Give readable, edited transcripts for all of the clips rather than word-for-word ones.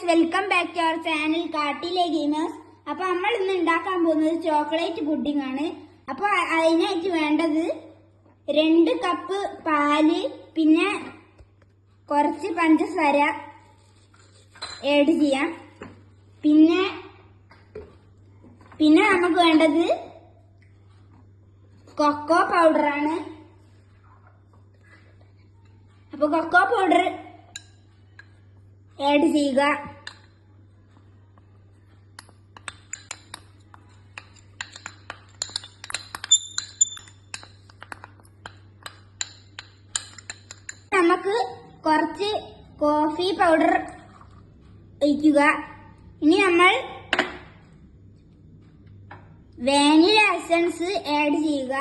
Welcome back to our channel കാട്ടിലെ gamers. അപ്പൊ നമ്മൾ ഇന്ന് ഉണ്ടാക്കാൻ പോകുന്നത് ചോക്ലേറ്റ് പുഡിംഗ് ആണ്. അപ്പൊ അതിനായിട്ട് വേണ്ടത് 2 കപ്പ് പാല്, പിന്നെ കുറച്ച് പഞ്ചസാര ആഡ് ചെയ്യാം. പിന്നെ നമുക്ക് വേണ്ടത് കൊക്കോ പൗഡർ ആണ്. അപ്പൊ കൊക്കോ പൗഡർ ആഡ് ചെയ്യുക. നമുക്ക് കുറച്ച് കോഫി പൗഡർ ഒഴിക്കുക. ഇനി നമ്മൾ വാനില എസൻസ് ആഡ് ചെയ്യുക,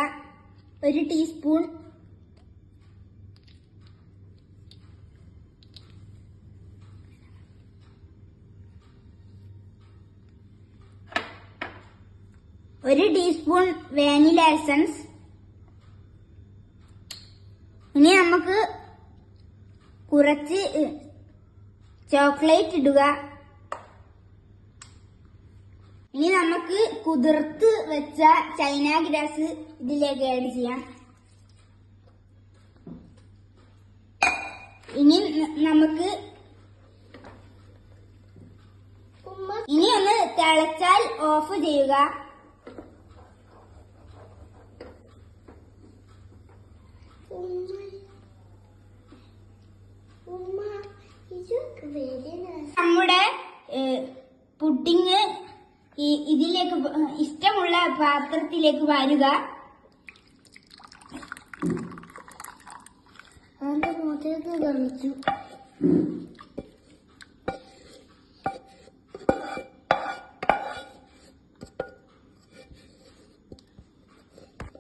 1 ടീസ്പൂൺ. ഒരു ടീസ്പൂൺ വാനില എസൻസ്. ഇനി നമുക്ക് കുറച്ച് ചോക്ലേറ്റ് ഇടുക. ഇനി നമുക്ക് കുതിർത്ത് വെച്ച ചൈന ഗ്രാസ് ഇതിലേക്ക് ആഡ് ചെയ്യാം. ഇനി ഒന്ന് തിളച്ചാൽ ഓഫ് ചെയ്യുക. നമ്മുടെ പുഡിംഗ് ഇതിലേക്ക് ഇഷ്ടമുള്ള പാത്രത്തിലേക്ക് വാരുക.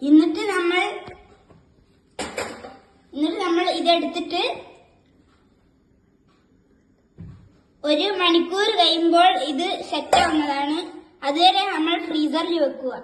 എന്നിട്ട് നമ്മൾ ഇതെടുത്തിട്ട് 1 മണിക്കൂർ കഴിയുമ്പോൾ ഇത് സെറ്റ് ആവുന്നതാണ്. അതുവരെ നമ്മൾ ഫ്രീജിൽ വെക്കുക.